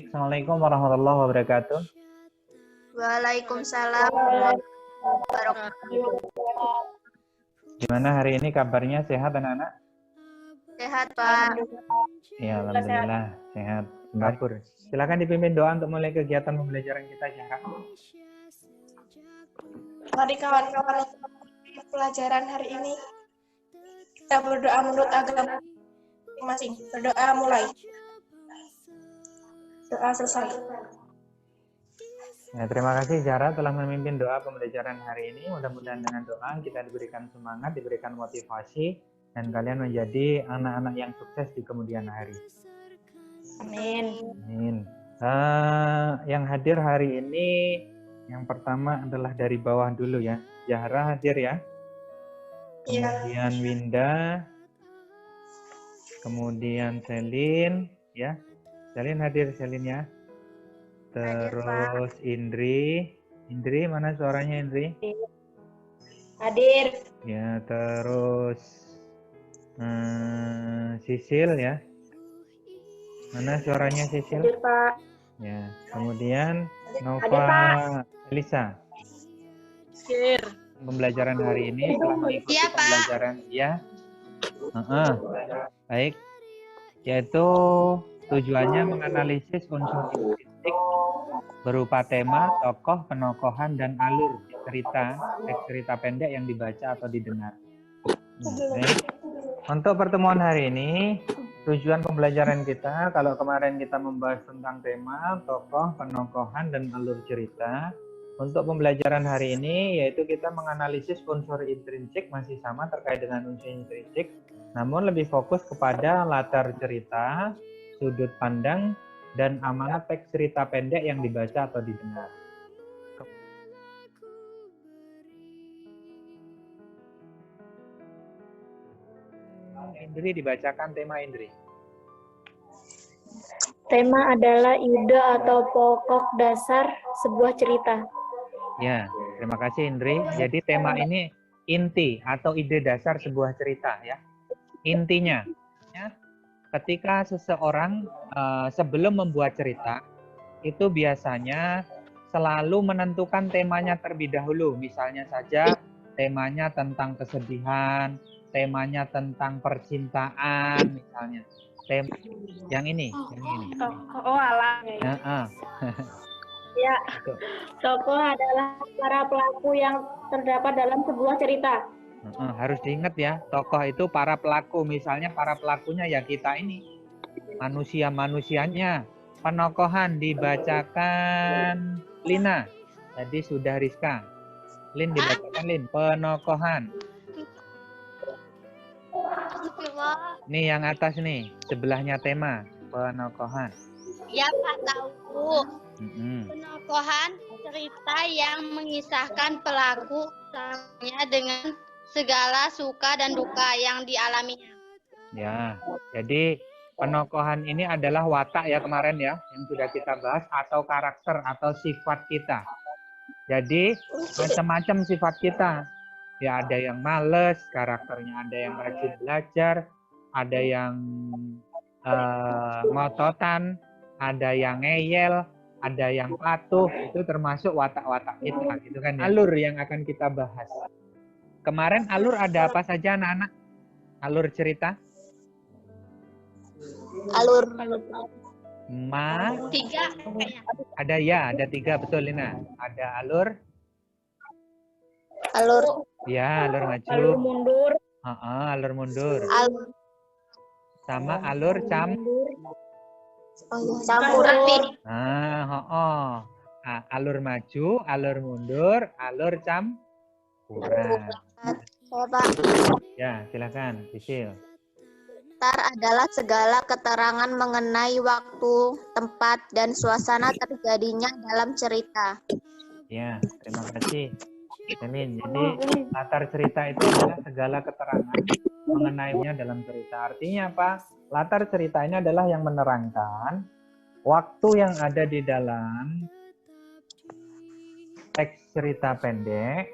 Assalamualaikum warahmatullahi wabarakatuh. Waalaikumsalam warahmatullahi wabarakatuh. Gimana hari ini kabarnya, sehat anak-anak? Sehat, Pak. Ya, alhamdulillah sehat. Singapura. Silakan dipimpin doa untuk mulai kegiatan pembelajaran kita, Zahra. Mari kawan-kawan pelajaran hari ini kita berdoa menurut agama masing-masing. Berdoa mulai. Doa selesai. Ya, terima kasih Zahra telah memimpin doa pembelajaran hari ini. Mudah-mudahan dengan doa kita diberikan semangat, diberikan motivasi, dan kalian menjadi anak-anak yang sukses di kemudian hari. Amin. Amin. Yang hadir hari ini, yang pertama adalah dari bawah dulu ya. Zahra hadir ya. Kemudian Winda. Kemudian Selin ya. Selin hadir, Selin ya. Terus Indri. Indri, mana suaranya Indri? Hadir. Ya, terus Sisil ya. Mana suaranya Sisil? Hadir, Pak. Ya, kemudian Hadir, Nova Pak. Elisa. Hadir. Pembelajaran hari ini telah mengikuti Iya, Pak. pembelajaran ya. Baik. Yaitu tujuannya menganalisis unsur linguistik berupa tema, tokoh, penokohan, dan alur cerita, teks cerita pendek yang dibaca atau didengar. Baik. Untuk pertemuan hari ini, tujuan pembelajaran kita, kalau kemarin kita membahas tentang tema, tokoh, penokohan, dan alur cerita, untuk pembelajaran hari ini yaitu kita menganalisis unsur intrinsik, masih sama terkait dengan unsur intrinsik, namun lebih fokus kepada latar cerita, sudut pandang, dan amanat teks cerita pendek yang dibaca atau didengar. Indri, dibacakan tema Indri. Tema adalah ide atau pokok dasar sebuah cerita. Ya, terima kasih Indri. Jadi tema ini inti atau ide dasar sebuah cerita ya. Intinya, ya, ketika seseorang sebelum membuat cerita, itu biasanya selalu menentukan temanya terlebih dahulu. Misalnya saja temanya tentang kesedihan, temanya tentang percintaan, misalnya. Tema yang ini. Oh, alah. Ya, tokoh adalah para pelaku yang terdapat dalam sebuah cerita. Harus diingat ya, tokoh itu para pelaku. Misalnya para pelakunya ya kita ini, manusia-manusianya. Penokohan dibacakan Lina. Tadi sudah Rizka. Lin dibacakan Lin. Penokohan. Nih yang atas nih, sebelahnya tema. Penokohan. Ya, Pak, tahu. Penokohan cerita yang mengisahkan pelaku utamanya dengan segala suka dan duka yang dialaminya. Ya, jadi penokohan ini adalah watak ya kemarin ya, yang sudah kita bahas, atau karakter atau sifat kita. Jadi macam-macam sifat kita. Ya, ada yang males karakternya, ada yang rajin belajar, ada yang ngototan, ada yang ngeyel, ada yang patuh. Itu termasuk watak-watak kita, gitu kan ya. Alur yang akan kita bahas. Kemarin alur ada apa saja anak-anak? Alur cerita? Alur. Tiga. kayaknya. Ada ya, ada 3 betul Lina. Ada alur. Alur. Ya, alur maju. Alur mundur. Alur mundur. Alur. Sama alur Campur rapi. Alur maju, alur mundur, alur campuran. Saya, Pak. Ya, silakan, Sisil. Latar adalah segala keterangan mengenai waktu, tempat, dan suasana terjadinya dalam cerita. Ya, terima kasih. Selin. Jadi latar cerita itu adalah segala keterangan mengenainya dalam cerita. Artinya apa? Latar cerita ini adalah yang menerangkan waktu yang ada di dalam teks cerita pendek,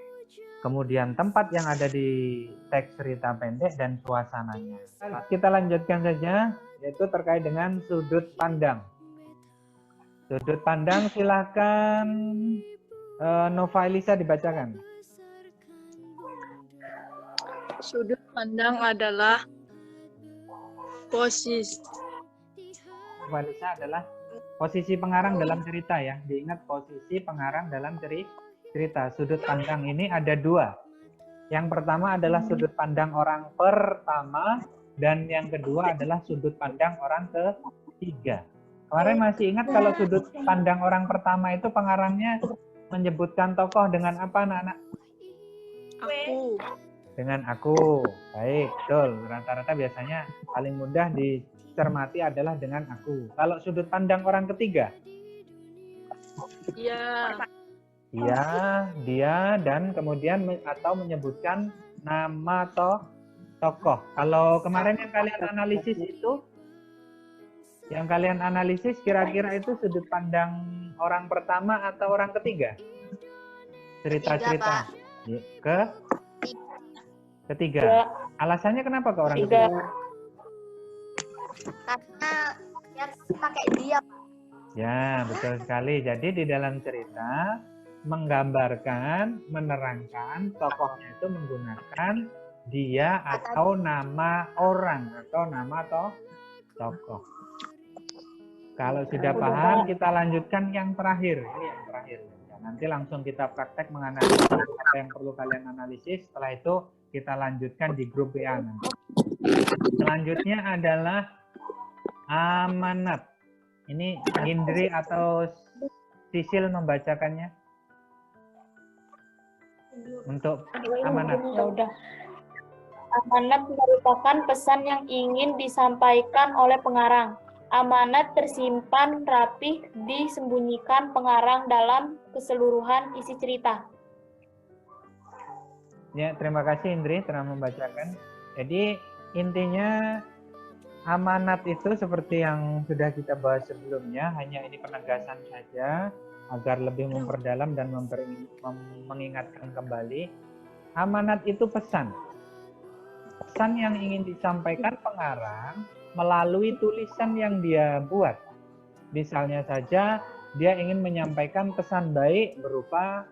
kemudian tempat yang ada di teks cerita pendek, dan suasananya. Kita lanjutkan saja, yaitu terkait dengan sudut pandang. Sudut pandang silakan Nova Elisa dibacakan. Sudut pandang adalah posisi Nova Elisa adalah posisi pengarang dalam cerita ya. Diingat posisi pengarang dalam cerita. Sudut pandang ini ada dua. Yang pertama adalah sudut pandang orang pertama dan yang kedua adalah sudut pandang orang ketiga. Kemarin masih ingat kalau sudut pandang orang pertama itu pengarangnya menyebutkan tokoh dengan apa anak-anak? aku. Dengan aku. Baik, betul. Rata-rata biasanya paling mudah dicermati adalah dengan aku. Kalau sudut pandang orang ketiga? Iya. Iya, dia dan kemudian atau menyebutkan nama tokoh. Kalau kemarin yang kalian analisis itu, yang kalian analisis kira-kira itu sudut pandang orang pertama atau orang ketiga? Cerita-cerita. Ketiga. Alasannya kenapa ke orang ketiga? Karena dia pakai dia. Ya, betul sekali. Jadi di dalam cerita menggambarkan, menerangkan tokohnya itu menggunakan dia atau nama orang atau nama tokoh. Kalau sudah paham, kita lanjutkan yang terakhir. Ini yang terakhir. Ya, nanti langsung kita praktek menganalisis apa yang perlu kalian analisis. Setelah itu kita lanjutkan di grup WA nanti. Selanjutnya adalah amanat. Ini Indri atau Sisil membacakannya. Untuk amanat. Ya udah. Amanat merupakan pesan yang ingin disampaikan oleh pengarang. Amanat tersimpan rapih disembunyikan pengarang dalam keseluruhan isi cerita. Ya, terima kasih Indri telah membacakan. Jadi intinya amanat itu seperti yang sudah kita bahas sebelumnya, hanya ini penegasan saja agar lebih memperdalam dan mengingatkan kembali. Amanat itu pesan. Pesan yang ingin disampaikan pengarang melalui tulisan yang dia buat. Misalnya saja dia ingin menyampaikan pesan baik berupa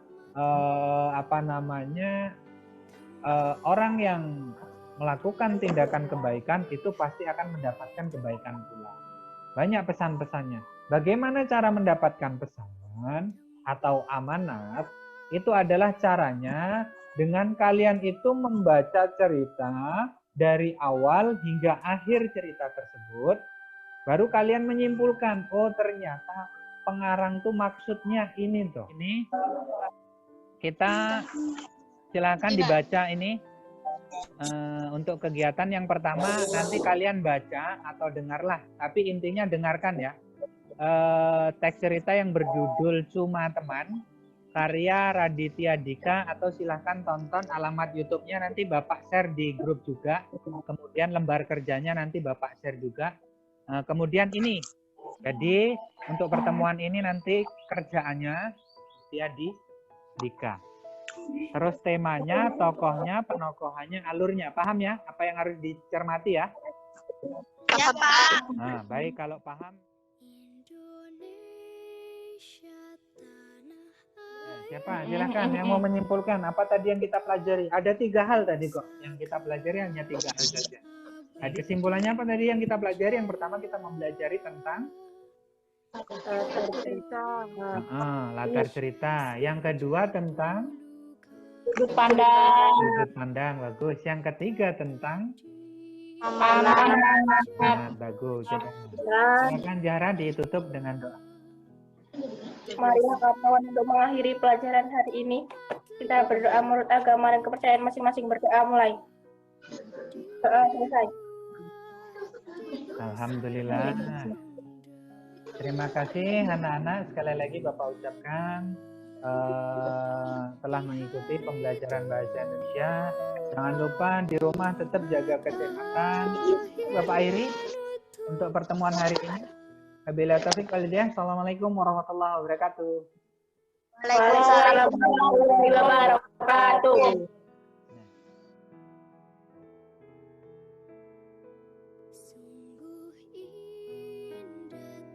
orang yang melakukan tindakan kebaikan itu pasti akan mendapatkan kebaikan pula. Banyak pesan-pesannya. Bagaimana cara mendapatkan pesan atau amanat? Itu adalah caranya dengan kalian itu membaca cerita dari awal hingga akhir cerita tersebut, baru kalian menyimpulkan, oh ternyata pengarang tuh maksudnya ini tuh. Ini kita silakan dibaca ini untuk kegiatan yang pertama. Nanti kalian baca atau dengarlah, tapi intinya dengarkan ya. Teks cerita yang berjudul Cuma Teman karya Raditya Dika, atau silahkan tonton alamat YouTube-nya, nanti Bapak share di grup juga. Kemudian lembar kerjanya nanti Bapak share juga. Kemudian ini, jadi untuk pertemuan ini nanti kerjaannya Raditya Dika. Terus temanya, tokohnya, penokohannya, alurnya. Paham ya? Apa yang harus dicermati ya? Ya, Pak. Nah, baik kalau paham. Siapa? Silakan yang mau menyimpulkan apa tadi yang kita pelajari. Ada 3 hal tadi kok. Yang kita pelajari hanya 3 hal saja. Nah, kesimpulannya apa tadi yang kita pelajari? Yang pertama kita mempelajari tentang latar cerita. Yang kedua tentang Sudut pandang. sudut pandang. Bagus. Yang ketiga tentang Amanat. bagus. Silakan Zahra ditutup dengan doa. Mari kawan untuk mengakhiri pelajaran hari ini. Kita berdoa menurut agama dan kepercayaan masing-masing. Berdoa mulai. Doa selesai. Alhamdulillah. Terima kasih anak-anak. Sekali lagi Bapak ucapkan telah mengikuti pembelajaran bahasa Indonesia. Jangan lupa di rumah tetap jaga kesehatan. Bapak Airi untuk pertemuan hari ini. Wabillahi taufiq wal hidayah. Assalamualaikum warahmatullahi wabarakatuh. Waalaikumsalam. Waalaikumsalam warahmatullahi wabarakatuh.